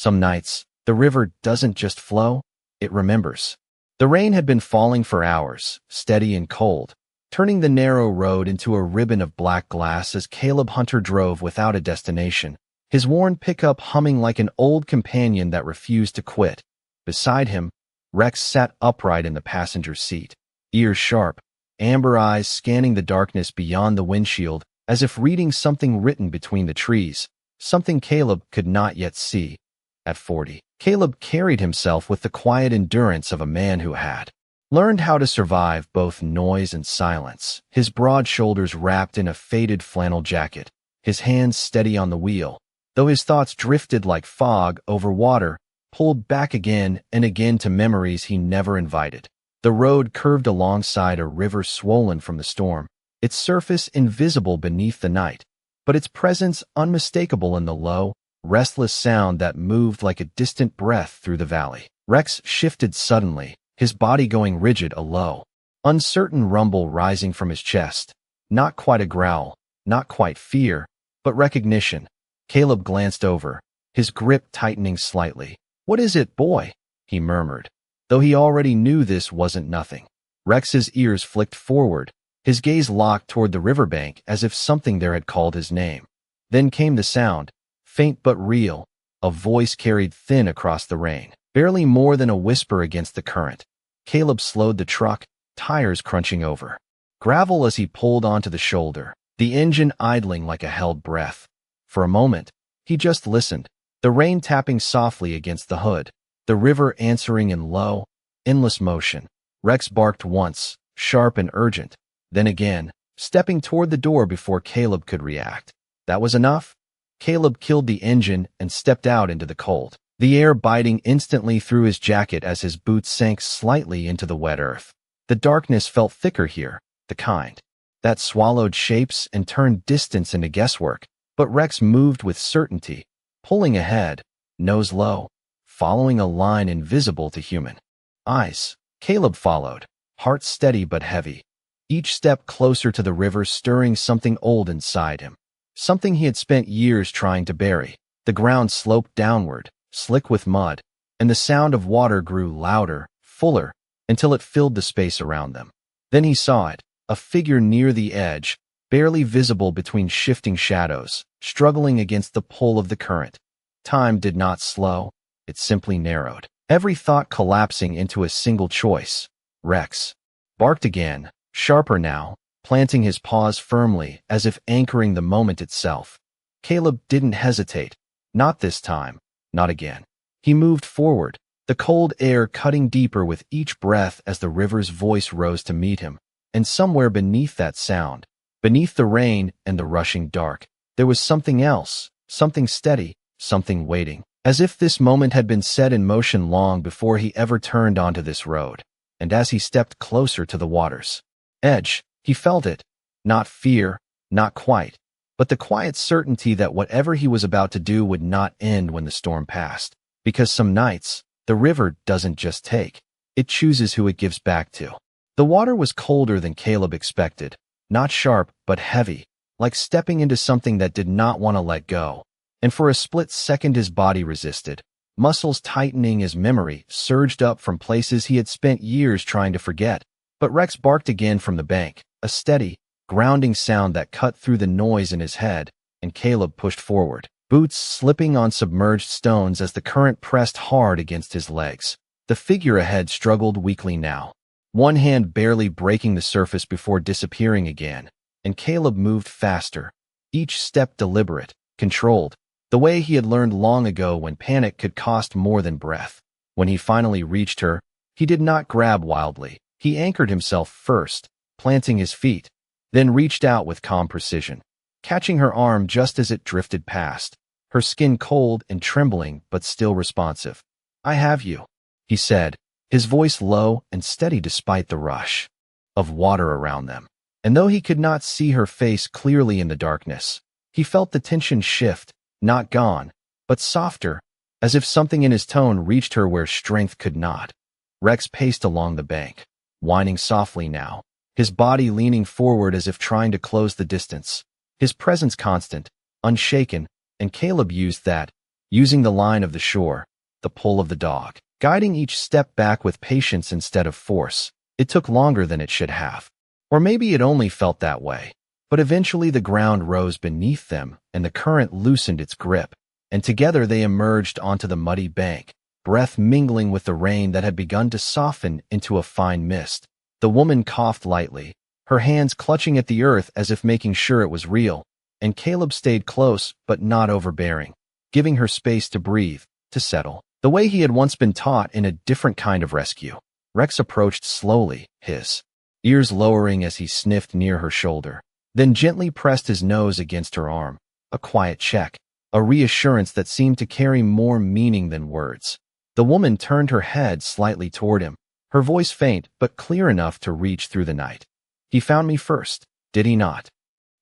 Some nights, the river doesn't just flow, it remembers. The rain had been falling for hours, steady and cold, turning the narrow road into a ribbon of black glass as Caleb Hunter drove without a destination, his worn pickup humming like an old companion that refused to quit. Beside him, Rex sat upright in the passenger seat, ears sharp, amber eyes scanning the darkness beyond the windshield as if reading something written between the trees, something Caleb could not yet see. At 40, Caleb carried himself with the quiet endurance of a man who had learned how to survive both noise and silence, his broad shoulders wrapped in a faded flannel jacket, his hands steady on the wheel, though his thoughts drifted like fog over water, pulled back again and again to memories he never invited. The road curved alongside a river swollen from the storm, its surface invisible beneath the night, but its presence unmistakable in the low, restless sound that moved like a distant breath through the valley. Rex shifted suddenly, his body going rigid, a low, uncertain rumble rising from his chest. Not quite a growl, not quite fear, but recognition. Caleb glanced over, his grip tightening slightly. "What is it, boy?" he murmured, though he already knew this wasn't nothing. Rex's ears flicked forward, his gaze locked toward the riverbank as if something there had called his name. Then came the sound, faint but real, a voice carried thin across the rain, barely more than a whisper against the current. Caleb slowed the truck, tires crunching over gravel as he pulled onto the shoulder, the engine idling like a held breath. For a moment, he just listened, the rain tapping softly against the hood, the river answering in low, endless motion. Rex barked once, sharp and urgent, then again, stepping toward the door before Caleb could react. That was enough. Caleb killed the engine and stepped out into the cold, the air biting instantly through his jacket as his boots sank slightly into the wet earth. The darkness felt thicker here, the kind that swallowed shapes and turned distance into guesswork, but Rex moved with certainty, pulling ahead, nose low, following a line invisible to human eyes. Caleb followed, heart steady but heavy, each step closer to the river stirring something old inside him, something he had spent years trying to bury. The ground sloped downward, slick with mud, and the sound of water grew louder, fuller, until it filled the space around them. Then he saw it, a figure near the edge, barely visible between shifting shadows, struggling against the pull of the current. Time did not slow, it simply narrowed, every thought collapsing into a single choice. Rex barked again, sharper now, planting his paws firmly as if anchoring the moment itself. Caleb didn't hesitate. Not this time. Not again. He moved forward, the cold air cutting deeper with each breath as the river's voice rose to meet him. And somewhere beneath that sound, beneath the rain and the rushing dark, there was something else, something steady, something waiting, as if this moment had been set in motion long before he ever turned onto this road. And as he stepped closer to the water's edge, he felt it. Not fear, not quite, but the quiet certainty that whatever he was about to do would not end when the storm passed. Because some nights, the river doesn't just take, it chooses who it gives back to. The water was colder than Caleb expected, not sharp but heavy, like stepping into something that did not want to let go. And for a split second his body resisted, muscles tightening as memory surged up from places he had spent years trying to forget. But Rex barked again from the bank, a steady, grounding sound that cut through the noise in his head, and Caleb pushed forward, boots slipping on submerged stones as the current pressed hard against his legs. The figure ahead struggled weakly now, one hand barely breaking the surface before disappearing again, and Caleb moved faster, each step deliberate, controlled, the way he had learned long ago when panic could cost more than breath. When he finally reached her, he did not grab wildly. He anchored himself first, planting his feet, then reached out with calm precision, catching her arm just as it drifted past, her skin cold and trembling but still responsive. "I have you," he said, his voice low and steady despite the rush of water around them. And though he could not see her face clearly in the darkness, he felt the tension shift, not gone, but softer, as if something in his tone reached her where strength could not. Rex paced along the bank, whining softly now, his body leaning forward as if trying to close the distance, his presence constant, unshaken, and Caleb used that, using the line of the shore, the pull of the dog, guiding each step back with patience instead of force. It took longer than it should have. Or maybe it only felt that way. But eventually the ground rose beneath them, and the current loosened its grip, and together they emerged onto the muddy bank, breath mingling with the rain that had begun to soften into a fine mist. The woman coughed lightly, her hands clutching at the earth as if making sure it was real, and Caleb stayed close but not overbearing, giving her space to breathe, to settle, the way he had once been taught in a different kind of rescue. Rex approached slowly, his ears lowering as he sniffed near her shoulder, then gently pressed his nose against her arm, a quiet check, a reassurance that seemed to carry more meaning than words. The woman turned her head slightly toward him, her voice faint but clear enough to reach through the night. He found me first, did he not?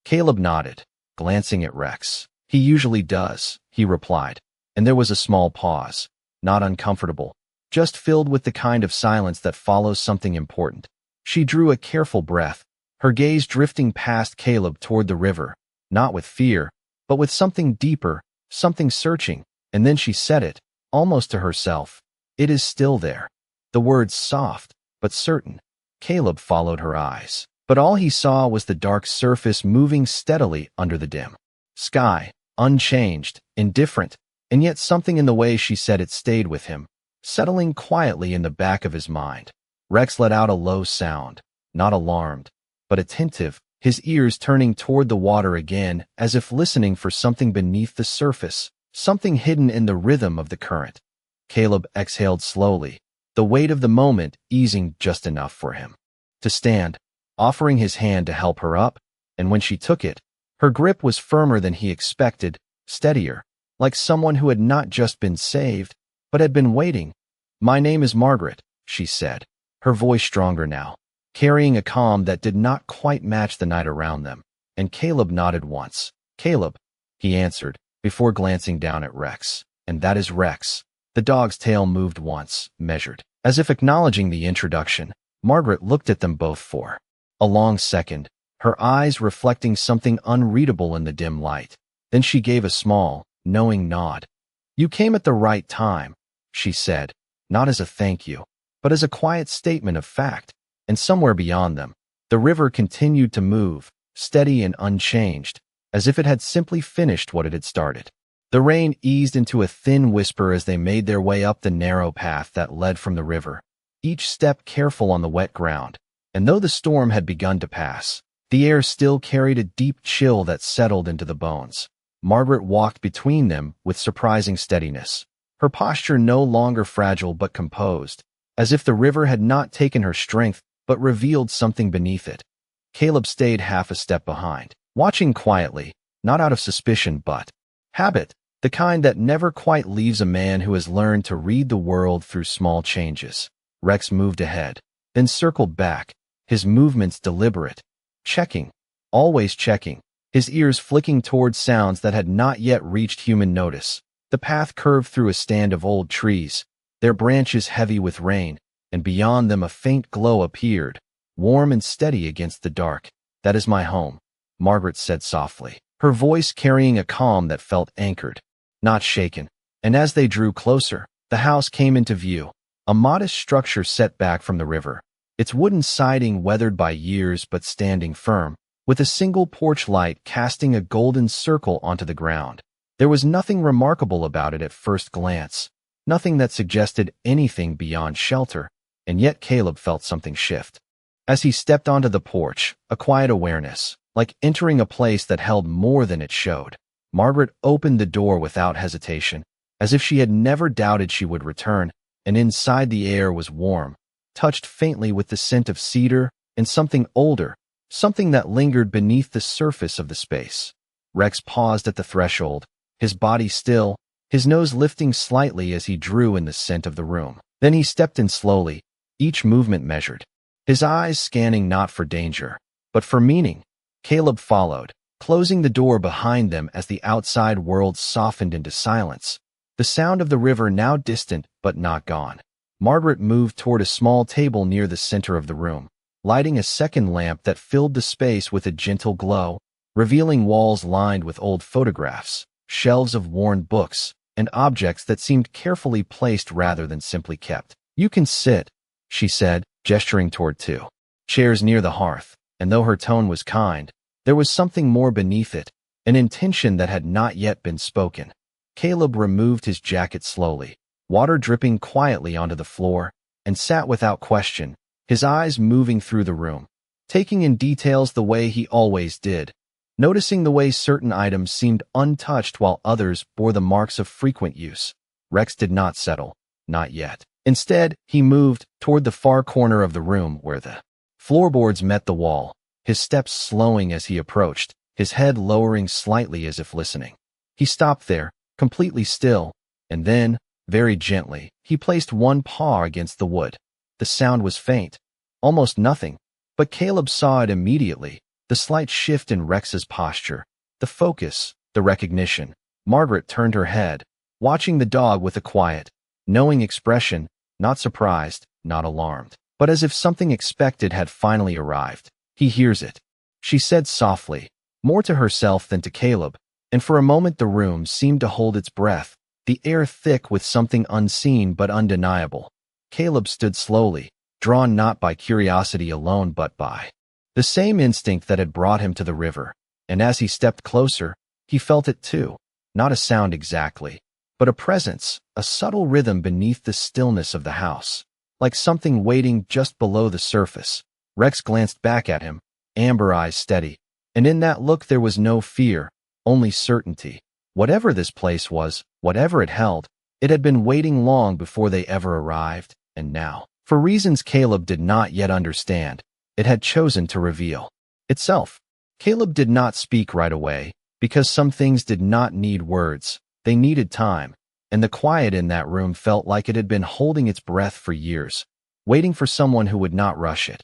Caleb nodded, glancing at Rex. He usually does, he replied, and there was a small pause, not uncomfortable, just filled with the kind of silence that follows something important. She drew a careful breath, her gaze drifting past Caleb toward the river, not with fear, but with something deeper, something searching, and then she said it, almost to herself. It is still there. The words soft, but certain. Caleb followed her eyes, but all he saw was the dark surface moving steadily under the dim sky, unchanged, indifferent, and yet something in the way she said it stayed with him, settling quietly in the back of his mind. Rex let out a low sound, not alarmed, but attentive, his ears turning toward the water again as if listening for something beneath the surface, something hidden in the rhythm of the current. Caleb exhaled slowly, the weight of the moment easing just enough for him to stand, offering his hand to help her up, and when she took it, her grip was firmer than he expected, steadier, like someone who had not just been saved, but had been waiting. "My name is Margaret," she said, her voice stronger now, carrying a calm that did not quite match the night around them, and Caleb nodded once. "Caleb," he answered, before glancing down at Rex. "And that is Rex." The dog's tail moved once, measured. As if acknowledging the introduction, Margaret looked at them both for a long second, her eyes reflecting something unreadable in the dim light. Then she gave a small, knowing nod. "You came at the right time," she said, not as a thank you, but as a quiet statement of fact. And somewhere beyond them, the river continued to move, steady and unchanged, as if it had simply finished what it had started. The rain eased into a thin whisper as they made their way up the narrow path that led from the river, each step careful on the wet ground. And though the storm had begun to pass, the air still carried a deep chill that settled into the bones. Margaret walked between them with surprising steadiness, her posture no longer fragile but composed, as if the river had not taken her strength but revealed something beneath it. Caleb stayed half a step behind, watching quietly, not out of suspicion but habit, the kind that never quite leaves a man who has learned to read the world through small changes. Rex moved ahead, then circled back, his movements deliberate, checking, always checking, his ears flicking toward sounds that had not yet reached human notice. The path curved through a stand of old trees, their branches heavy with rain, and beyond them a faint glow appeared, warm and steady against the dark. "That is my home," Margaret said softly, her voice carrying a calm that felt anchored, not shaken. And as they drew closer, the house came into view, a modest structure set back from the river, its wooden siding weathered by years but standing firm, with a single porch light casting a golden circle onto the ground. There was nothing remarkable about it at first glance, nothing that suggested anything beyond shelter, and yet Caleb felt something shift. As he stepped onto the porch, a quiet awareness, like entering a place that held more than it showed. Margaret opened the door without hesitation, as if she had never doubted she would return, and inside the air was warm, touched faintly with the scent of cedar and something older, something that lingered beneath the surface of the space. Rex paused at the threshold, his body still, his nose lifting slightly as he drew in the scent of the room. Then he stepped in slowly, each movement measured, his eyes scanning not for danger, but for meaning. Caleb followed, closing the door behind them as the outside world softened into silence, the sound of the river now distant but not gone. Margaret moved toward a small table near the center of the room, lighting a second lamp that filled the space with a gentle glow, revealing walls lined with old photographs, shelves of worn books, and objects that seemed carefully placed rather than simply kept. "You can sit," she said, gesturing toward two chairs near the hearth, and though her tone was kind, there was something more beneath it, an intention that had not yet been spoken. Caleb removed his jacket slowly, water dripping quietly onto the floor, and sat without question, his eyes moving through the room, taking in details the way he always did, noticing the way certain items seemed untouched while others bore the marks of frequent use. Rex did not settle, not yet. Instead, he moved toward the far corner of the room where the floorboards met the wall, his steps slowing as he approached, his head lowering slightly as if listening. He stopped there, completely still, and then, very gently, he placed one paw against the wood. The sound was faint, almost nothing, but Caleb saw it immediately, the slight shift in Rex's posture, the focus, the recognition. Margaret turned her head, watching the dog with a quiet, knowing expression, not surprised, not alarmed, but as if something expected had finally arrived. "He hears it," she said softly, more to herself than to Caleb, and for a moment the room seemed to hold its breath, the air thick with something unseen but undeniable. Caleb stood slowly, drawn not by curiosity alone but by the same instinct that had brought him to the river, and as he stepped closer, he felt it too, not a sound exactly, but a presence, a subtle rhythm beneath the stillness of the house, like something waiting just below the surface. Rex glanced back at him, amber eyes steady, and in that look there was no fear, only certainty. Whatever this place was, whatever it held, it had been waiting long before they ever arrived, and now, for reasons Caleb did not yet understand, it had chosen to reveal itself. Caleb did not speak right away, because some things did not need words, they needed time, and the quiet in that room felt like it had been holding its breath for years, waiting for someone who would not rush it.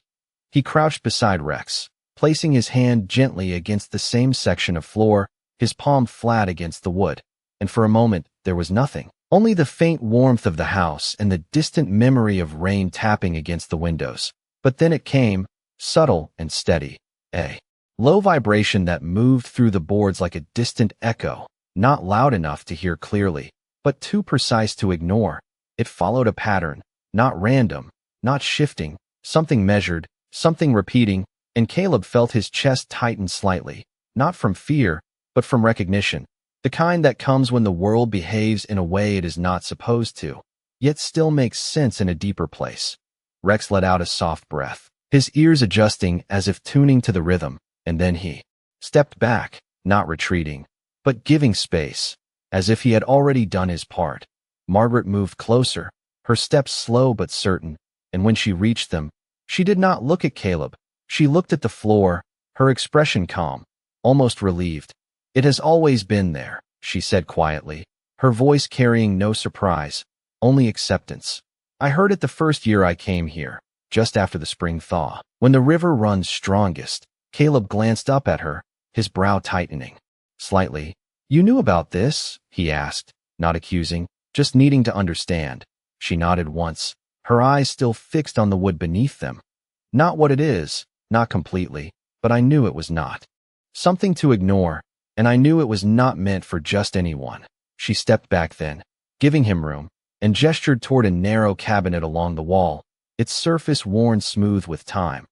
He crouched beside Rex, placing his hand gently against the same section of floor, his palm flat against the wood, and for a moment there was nothing, only the faint warmth of the house and the distant memory of rain tapping against the windows. But then it came, subtle and steady, a low vibration that moved through the boards like a distant echo, not loud enough to hear clearly, but too precise to ignore. It followed a pattern, not random, not shifting, something measured, something repeating, and Caleb felt his chest tighten slightly, not from fear, but from recognition, the kind that comes when the world behaves in a way it is not supposed to, yet still makes sense in a deeper place. Rex let out a soft breath, his ears adjusting as if tuning to the rhythm, and then he stepped back, not retreating, but giving space, as if he had already done his part. Margaret moved closer, her steps slow but certain, and when she reached them, she did not look at Caleb. She looked at the floor, her expression calm, almost relieved. "It has always been there," she said quietly, her voice carrying no surprise, only acceptance. "I heard it the first year I came here, just after the spring thaw, when the river runs strongest." Caleb glanced up at her, his brow tightening slightly. "You knew about this?" he asked, not accusing, just needing to understand. She nodded once, her eyes still fixed on the wood beneath them. "Not what it is, not completely, but I knew it was not something to ignore, and I knew it was not meant for just anyone." She stepped back then, giving him room, and gestured toward a narrow cabinet along the wall, its surface worn smooth with time.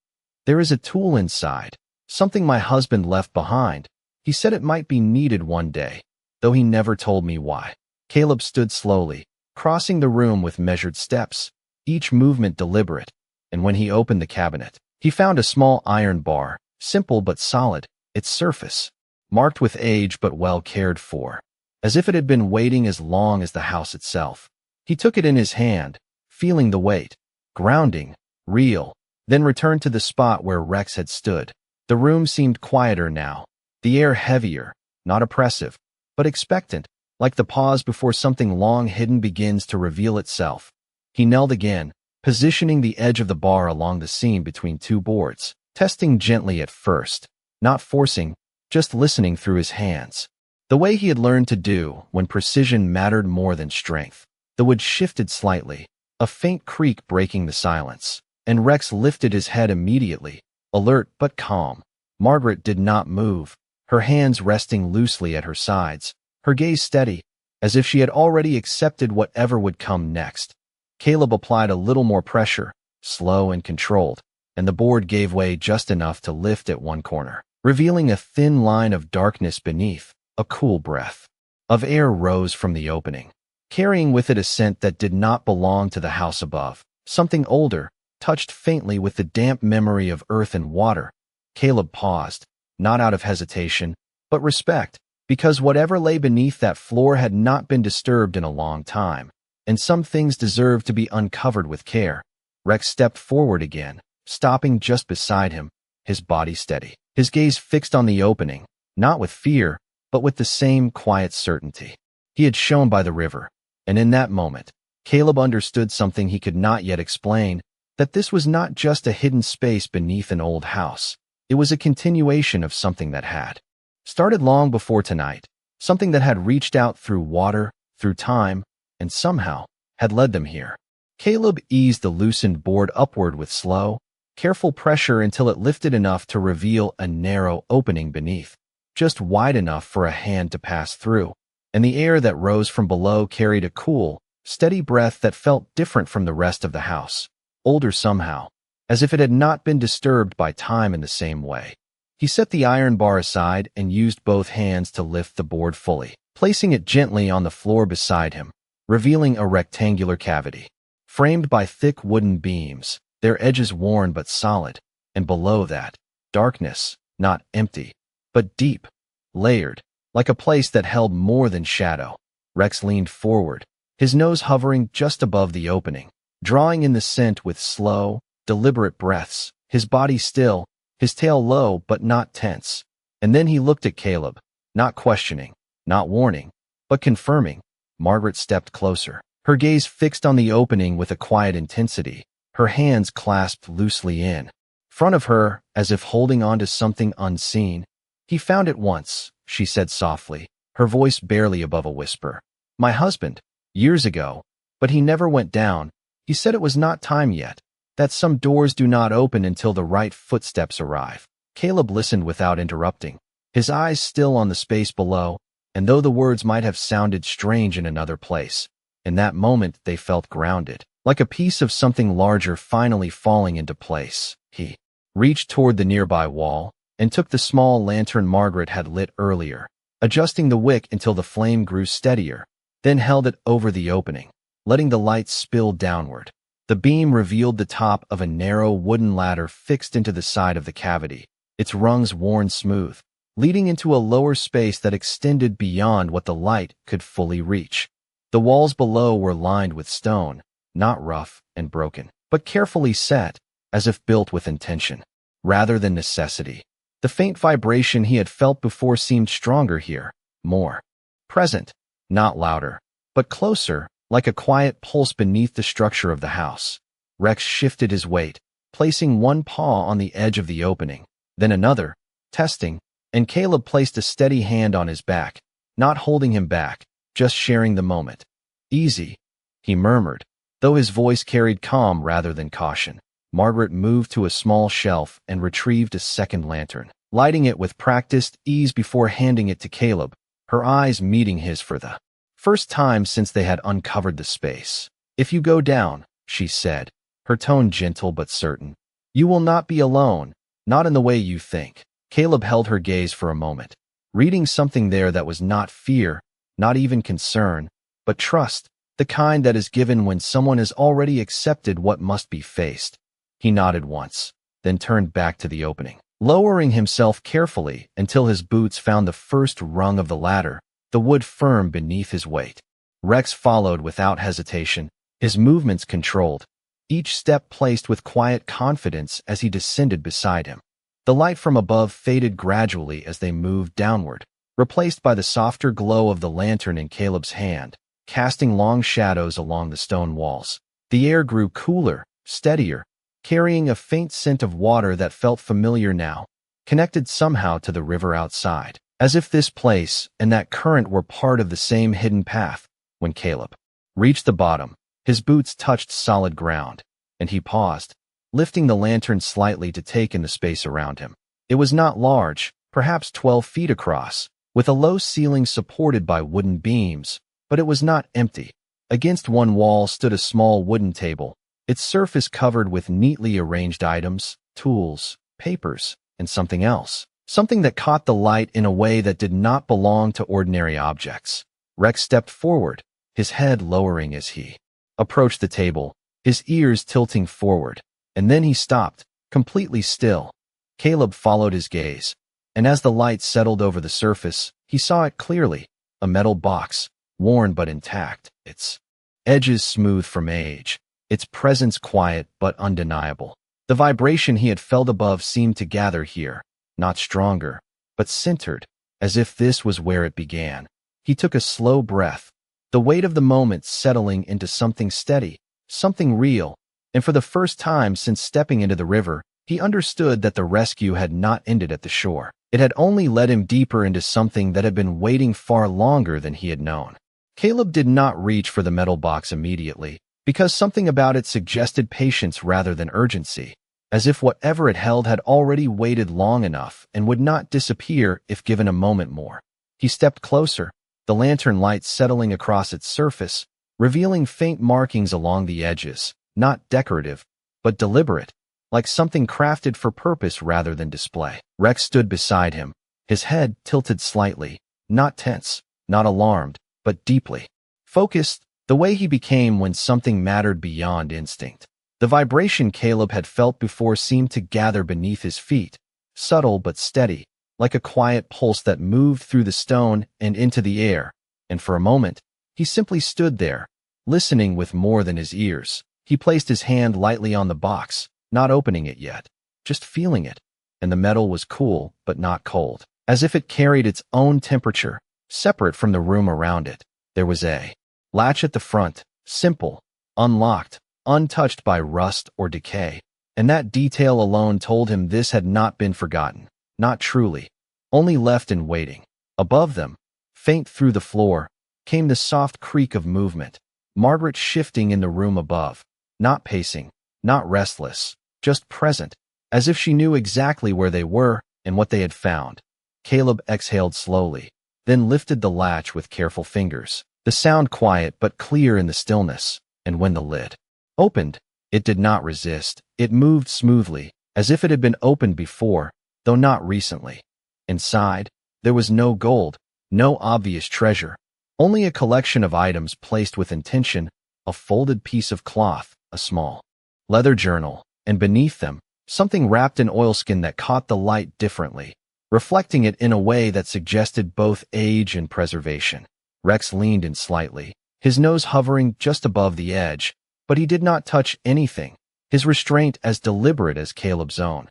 "There is a tool inside, something my husband left behind. He said it might be needed one day, though he never told me why." Caleb stood slowly, crossing the room with measured steps, each movement deliberate, and when he opened the cabinet, he found a small iron bar, simple but solid, its surface marked with age but well cared for, as if it had been waiting as long as the house itself. He took it in his hand, feeling the weight, grounding, real, then returned to the spot where Rex had stood. The room seemed quieter now, the air heavier, not oppressive, but expectant, like the pause before something long hidden begins to reveal itself. He knelt again, positioning the edge of the bar along the seam between two boards, testing gently at first, not forcing, just listening through his hands, the way he had learned to do when precision mattered more than strength. The wood shifted slightly, a faint creak breaking the silence, and Rex lifted his head immediately, alert but calm. Margaret did not move, her hands resting loosely at her sides, her gaze steady, as if she had already accepted whatever would come next. Caleb applied a little more pressure, slow and controlled, and the board gave way just enough to lift at one corner, revealing a thin line of darkness beneath. A cool breath of air rose from the opening, carrying with it a scent that did not belong to the house above. Something older, touched faintly with the damp memory of earth and water. Caleb paused, not out of hesitation, but respect, because whatever lay beneath that floor had not been disturbed in a long time, and some things deserved to be uncovered with care. Rex stepped forward again, stopping just beside him, his body steady, his gaze fixed on the opening, not with fear, but with the same quiet certainty he had shown by the river. And in that moment, Caleb understood something he could not yet explain, that this was not just a hidden space beneath an old house. It was a continuation of something that had started long before tonight, something that had reached out through water, through time, and somehow had led them here. Caleb eased the loosened board upward with slow, careful pressure until it lifted enough to reveal a narrow opening beneath, just wide enough for a hand to pass through, and the air that rose from below carried a cool, steady breath that felt different from the rest of the house, older somehow, as if it had not been disturbed by time in the same way. He set the iron bar aside and used both hands to lift the board fully, placing it gently on the floor beside him, revealing a rectangular cavity, framed by thick wooden beams, their edges worn but solid, and below that, darkness, not empty, but deep, layered, like a place that held more than shadow. Rex leaned forward, his nose hovering just above the opening, drawing in the scent with slow, deliberate breaths, his body still, his tail low but not tense. And then he looked at Caleb, not questioning, not warning, but confirming. Margaret stepped closer, her gaze fixed on the opening with a quiet intensity, her hands clasped loosely in front of her, as if holding on to something unseen. "He found it once," she said softly, her voice barely above a whisper. "My husband, years ago, but he never went down. He said it was not time yet, that some doors do not open until the right footsteps arrive." Caleb listened without interrupting, his eyes still on the space below, and though the words might have sounded strange in another place, in that moment they felt grounded, like a piece of something larger finally falling into place. He reached toward the nearby wall and took the small lantern Margaret had lit earlier, adjusting the wick until the flame grew steadier, then held it over the opening, letting the light spill downward. The beam revealed the top of a narrow wooden ladder fixed into the side of the cavity, its rungs worn smooth, leading into a lower space that extended beyond what the light could fully reach. The walls below were lined with stone, not rough and broken, but carefully set, as if built with intention, rather than necessity. The faint vibration he had felt before seemed stronger here, more present, not louder, but closer, like a quiet pulse beneath the structure of the house. Rex shifted his weight, placing one paw on the edge of the opening, then another, testing, and Caleb placed a steady hand on his back, not holding him back, just sharing the moment. "Easy," he murmured, though his voice carried calm rather than caution. Margaret moved to a small shelf and retrieved a second lantern, lighting it with practiced ease before handing it to Caleb, her eyes meeting his for the first time since they had uncovered the space. "If you go down," she said, her tone gentle but certain, "you will not be alone, not in the way you think." Caleb held her gaze for a moment, reading something there that was not fear, not even concern, but trust, the kind that is given when someone has already accepted what must be faced. He nodded once, then turned back to the opening, lowering himself carefully until his boots found the first rung of the ladder, the wood firm beneath his weight. Rex followed without hesitation, his movements controlled, each step placed with quiet confidence as he descended beside him. The light from above faded gradually as they moved downward, replaced by the softer glow of the lantern in Caleb's hand, casting long shadows along the stone walls. The air grew cooler, steadier, carrying a faint scent of water that felt familiar now, connected somehow to the river outside, as if this place and that current were part of the same hidden path. When Caleb reached the bottom, his boots touched solid ground, and he paused, lifting the lantern slightly to take in the space around him. It was not large, perhaps 12 feet across, with a low ceiling supported by wooden beams, but it was not empty. Against one wall stood a small wooden table, its surface covered with neatly arranged items, tools, papers, and something else. Something that caught the light in a way that did not belong to ordinary objects. Rex stepped forward, his head lowering as he approached the table, his ears tilting forward, and then he stopped, completely still. Caleb followed his gaze, and as the light settled over the surface, he saw it clearly, a metal box, worn but intact, its edges smooth from age, its presence quiet but undeniable. The vibration he had felt above seemed to gather here, not stronger, but centered, as if this was where it began. He took a slow breath, the weight of the moment settling into something steady, something real, and for the first time since stepping into the river, he understood that the rescue had not ended at the shore. It had only led him deeper into something that had been waiting far longer than he had known. Caleb did not reach for the metal box immediately, because something about it suggested patience rather than urgency, as if whatever it held had already waited long enough and would not disappear if given a moment more. He stepped closer, the lantern light settling across its surface, revealing faint markings along the edges, not decorative, but deliberate, like something crafted for purpose rather than display. Rex stood beside him, his head tilted slightly, not tense, not alarmed, but deeply focused, the way he became when something mattered beyond instinct. The vibration Caleb had felt before seemed to gather beneath his feet, subtle but steady, like a quiet pulse that moved through the stone and into the air, and for a moment, he simply stood there, listening with more than his ears. He placed his hand lightly on the box, not opening it yet, just feeling it, and the metal was cool but not cold, as if it carried its own temperature, separate from the room around it. There was a latch at the front, simple, unlocked, untouched by rust or decay, and that detail alone told him this had not been forgotten, not truly, only left in waiting. Above them, faint through the floor, came the soft creak of movement, Margaret shifting in the room above, not pacing, not restless, just present, as if she knew exactly where they were and what they had found. Caleb exhaled slowly, then lifted the latch with careful fingers, the sound quiet but clear in the stillness, and when the lid opened, it did not resist. It moved smoothly, as if it had been opened before, though not recently. Inside, there was no gold, no obvious treasure, only a collection of items placed with intention, a folded piece of cloth, a small leather journal, and beneath them, something wrapped in oilskin that caught the light differently, reflecting it in a way that suggested both age and preservation. Rex leaned in slightly, his nose hovering just above the edge, but he did not touch anything, his restraint as deliberate as Caleb's own.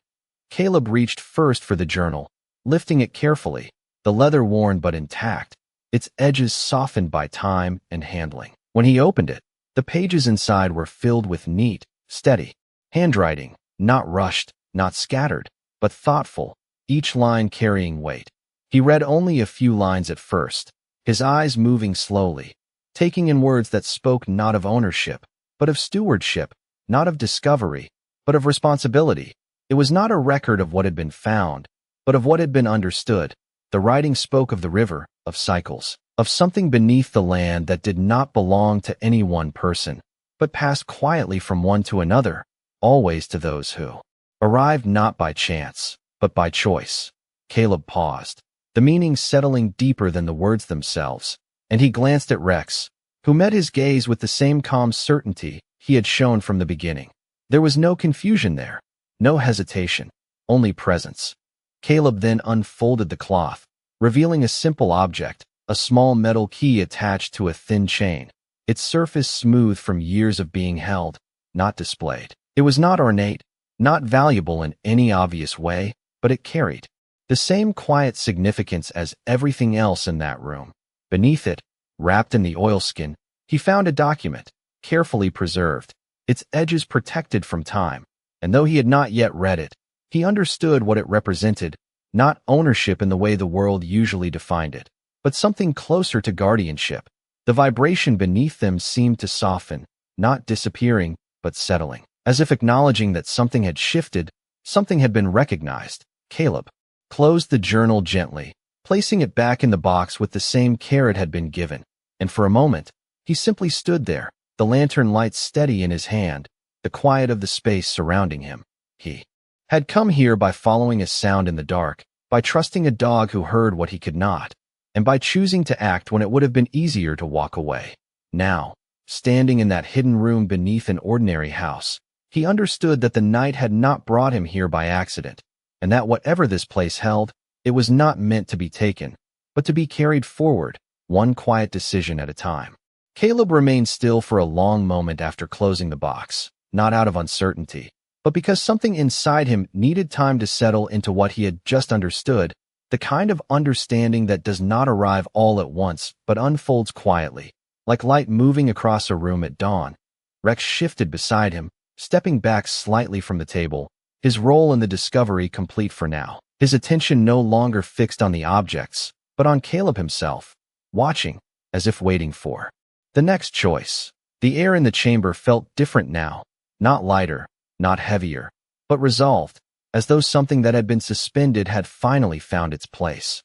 Caleb reached first for the journal, lifting it carefully, the leather worn but intact, its edges softened by time and handling. When he opened it, the pages inside were filled with neat, steady handwriting, not rushed, not scattered, but thoughtful, each line carrying weight. He read only a few lines at first, his eyes moving slowly, taking in words that spoke not of ownership, but of stewardship, not of discovery, but of responsibility. It was not a record of what had been found, but of what had been understood. The writing spoke of the river, of cycles, of something beneath the land that did not belong to any one person, but passed quietly from one to another, always to those who arrived not by chance, but by choice. Caleb paused, the meaning settling deeper than the words themselves, and he glanced at Rex, who met his gaze with the same calm certainty he had shown from the beginning. There was no confusion there, no hesitation, only presence. Caleb then unfolded the cloth, revealing a simple object, a small metal key attached to a thin chain, its surface smooth from years of being held, not displayed. It was not ornate, not valuable in any obvious way, but it carried the same quiet significance as everything else in that room. Beneath it, wrapped in the oilskin, he found a document, carefully preserved, its edges protected from time, and though he had not yet read it, he understood what it represented, not ownership in the way the world usually defined it, but something closer to guardianship. The vibration beneath them seemed to soften, not disappearing, but settling, as if acknowledging that something had shifted, something had been recognized. Caleb closed the journal gently, placing it back in the box with the same care it had been given, and for a moment, he simply stood there, the lantern light steady in his hand, the quiet of the space surrounding him. He had come here by following a sound in the dark, by trusting a dog who heard what he could not, and by choosing to act when it would have been easier to walk away. Now, standing in that hidden room beneath an ordinary house, he understood that the night had not brought him here by accident, and that whatever this place held, it was not meant to be taken, but to be carried forward, one quiet decision at a time. Caleb remained still for a long moment after closing the box, not out of uncertainty, but because something inside him needed time to settle into what he had just understood, the kind of understanding that does not arrive all at once but unfolds quietly, like light moving across a room at dawn. Rex shifted beside him, stepping back slightly from the table, his role in the discovery complete for now. His attention no longer fixed on the objects, but on Caleb himself, watching, as if waiting for the next choice. The air in the chamber felt different now, not lighter, not heavier, but resolved, as though something that had been suspended had finally found its place.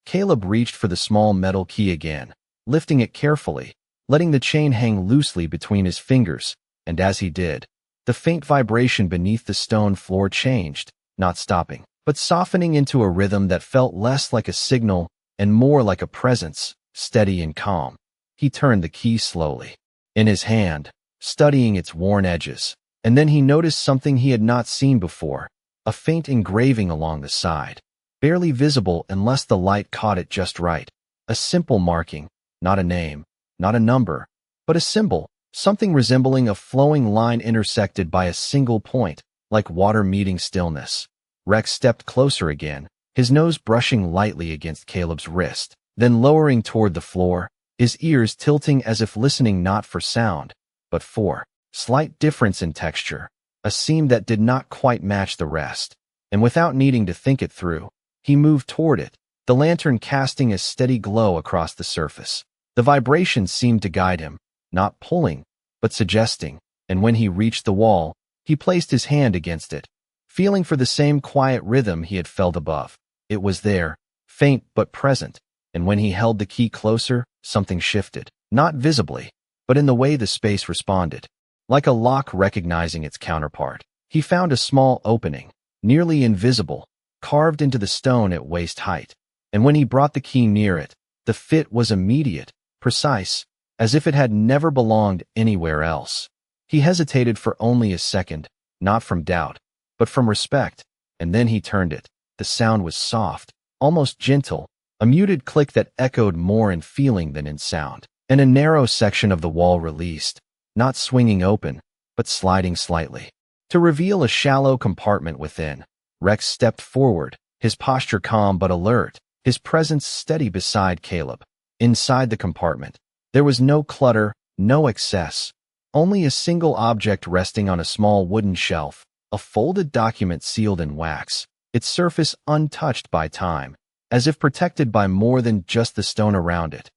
Caleb reached for the small metal key again, lifting it carefully, letting the chain hang loosely between his fingers, and as he did, the faint vibration beneath the stone floor changed, not stopping, but softening into a rhythm that felt less like a signal and more like a presence, steady and calm. He turned the key slowly in his hand, studying its worn edges, and then he noticed something he had not seen before, a faint engraving along the side, barely visible unless the light caught it just right. A simple marking, not a name, not a number, but a symbol, something resembling a flowing line intersected by a single point, like water meeting stillness. Rex stepped closer again, his nose brushing lightly against Caleb's wrist, then lowering toward the floor, his ears tilting as if listening not for sound, but for slight difference in texture, a seam that did not quite match the rest. And without needing to think it through, he moved toward it, the lantern casting a steady glow across the surface. The vibration seemed to guide him, not pulling, but suggesting, and when he reached the wall, he placed his hand against it, feeling for the same quiet rhythm he had felt above. It was there, faint but present, and when he held the key closer, something shifted, not visibly, but in the way the space responded. Like a lock recognizing its counterpart, he found a small opening, nearly invisible, carved into the stone at waist height, and when he brought the key near it, the fit was immediate, precise, as if it had never belonged anywhere else. He hesitated for only a second, not from doubt, but from respect, and then he turned it. The sound was soft, almost gentle, a muted click that echoed more in feeling than in sound, and a narrow section of the wall released, not swinging open, but sliding slightly, to reveal a shallow compartment within. Rex stepped forward, his posture calm but alert, his presence steady beside Caleb. Inside the compartment, there was no clutter, no excess, only a single object resting on a small wooden shelf, a folded document sealed in wax, its surface untouched by time, as if protected by more than just the stone around it.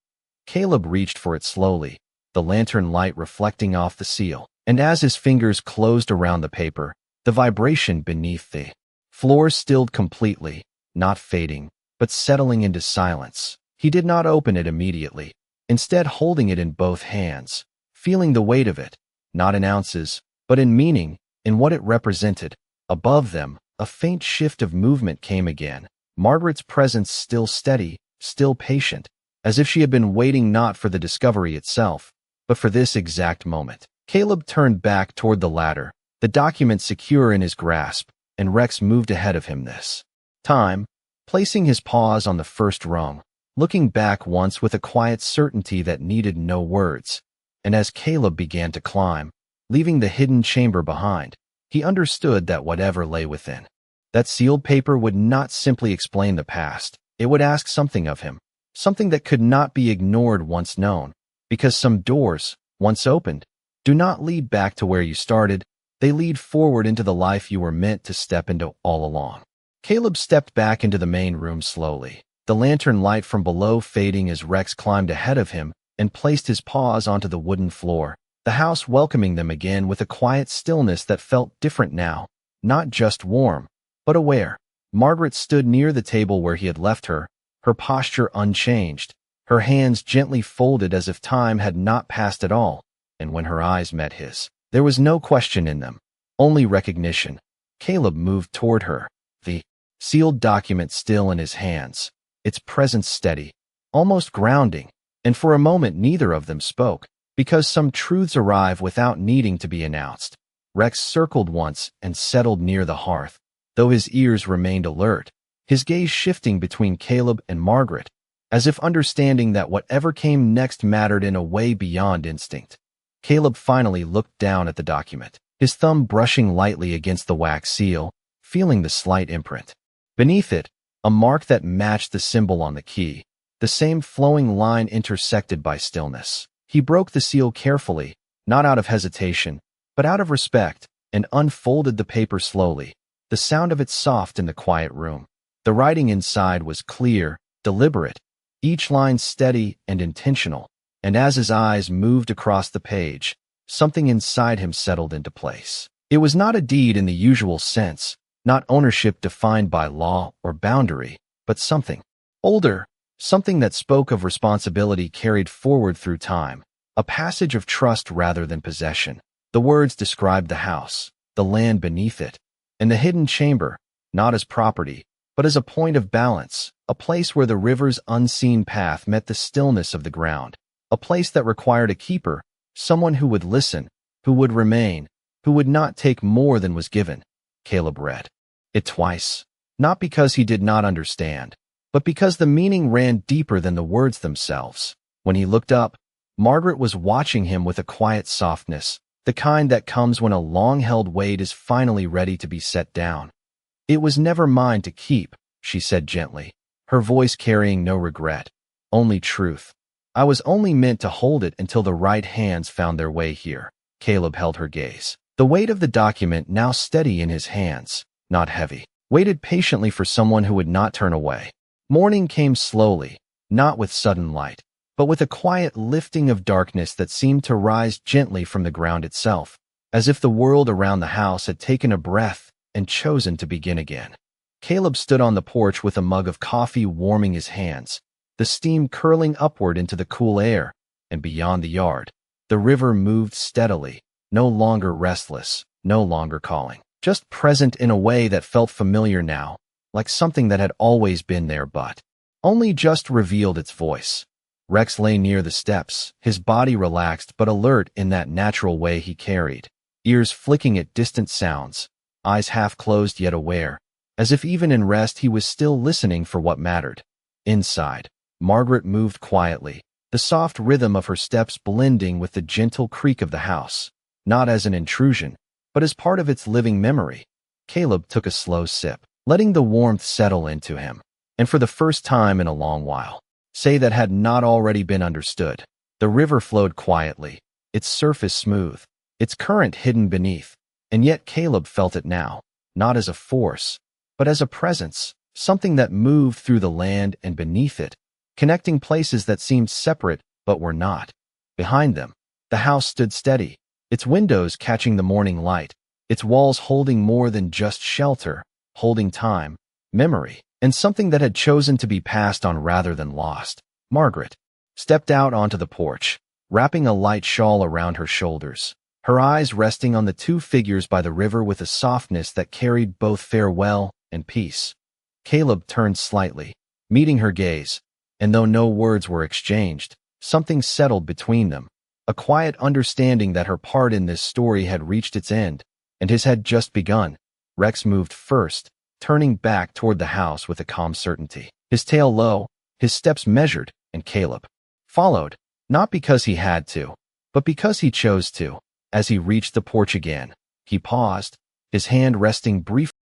Caleb reached for it slowly, the lantern light reflecting off the seal, and as his fingers closed around the paper, the vibration beneath the floor stilled completely, not fading, but settling into silence. He did not open it immediately, instead holding it in both hands, feeling the weight of it, not in ounces, but in meaning, in what it represented. Above them, a faint shift of movement came again, Margaret's presence still steady, still patient, as if she had been waiting not for the discovery itself, but for this exact moment. Caleb turned back toward the ladder, the document secure in his grasp, and Rex moved ahead of him this time, placing his paws on the first rung, looking back once with a quiet certainty that needed no words. And as Caleb began to climb, leaving the hidden chamber behind, he understood that whatever lay within, that sealed paper would not simply explain the past, it would ask something of him, something that could not be ignored once known, because some doors, once opened, do not lead back to where you started, they lead forward into the life you were meant to step into all along. Caleb stepped back into the main room slowly, the lantern light from below fading as Rex climbed ahead of him and placed his paws onto the wooden floor, the house welcoming them again with a quiet stillness that felt different now, not just warm, but aware. Margaret stood near the table where he had left her, her posture unchanged, her hands gently folded as if time had not passed at all, and when her eyes met his, there was no question in them, only recognition. Caleb moved toward her, the sealed document still in his hands, its presence steady, almost grounding, and for a moment neither of them spoke, because some truths arrive without needing to be announced. Rex circled once and settled near the hearth, though his ears remained alert, his gaze shifting between Caleb and Margaret, as if understanding that whatever came next mattered in a way beyond instinct. Caleb finally looked down at the document, his thumb brushing lightly against the wax seal, feeling the slight imprint. Beneath it, a mark that matched the symbol on the key, the same flowing line intersected by stillness. He broke the seal carefully, not out of hesitation, but out of respect, and unfolded the paper slowly, the sound of it soft in the quiet room. The writing inside was clear, deliberate, each line steady and intentional, and as his eyes moved across the page, something inside him settled into place. It was not a deed in the usual sense, not ownership defined by law or boundary, but something older, something that spoke of responsibility carried forward through time, a passage of trust rather than possession. The words described the house, the land beneath it, and the hidden chamber, not as property, but as a point of balance, a place where the river's unseen path met the stillness of the ground, a place that required a keeper, someone who would listen, who would remain, who would not take more than was given. Caleb read it twice, not because he did not understand, but because the meaning ran deeper than the words themselves. When he looked up, Margaret was watching him with a quiet softness, the kind that comes when a long-held weight is finally ready to be set down. "It was never mine to keep," she said gently, her voice carrying no regret, only truth. "I was only meant to hold it until the right hands found their way here." Caleb held her gaze, the weight of the document now steady in his hands, not heavy, waited patiently for someone who would not turn away. Morning came slowly, not with sudden light, but with a quiet lifting of darkness that seemed to rise gently from the ground itself, as if the world around the house had taken a breath and chosen to begin again. Caleb stood on the porch with a mug of coffee warming his hands, the steam curling upward into the cool air, and beyond the yard, the river moved steadily, no longer restless, no longer calling, just present in a way that felt familiar now, like something that had always been there but only just revealed its voice. Rex lay near the steps, his body relaxed but alert in that natural way he carried, ears flicking at distant sounds, eyes half closed yet aware, as if even in rest he was still listening for what mattered. Inside, Margaret moved quietly, the soft rhythm of her steps blending with the gentle creak of the house, not as an intrusion, but as part of its living memory. Caleb took a slow sip, letting the warmth settle into him, and for the first time in a long while, say that had not already been understood. The river flowed quietly, its surface smooth, its current hidden beneath, and yet Caleb felt it now, not as a force, but as a presence, something that moved through the land and beneath it, connecting places that seemed separate but were not. Behind them, the house stood steady, its windows catching the morning light, its walls holding more than just shelter, holding time, memory, and something that had chosen to be passed on rather than lost. Margaret stepped out onto the porch, wrapping a light shawl around her shoulders, her eyes resting on the two figures by the river with a softness that carried both farewell and peace. Caleb turned slightly, meeting her gaze, and though no words were exchanged, something settled between them, a quiet understanding that her part in this story had reached its end, and his had just begun. Rex moved first, turning back toward the house with a calm certainty, his tail low, his steps measured, and Caleb followed, not because he had to, but because he chose to. As he reached the porch again, he paused, his hand resting briefly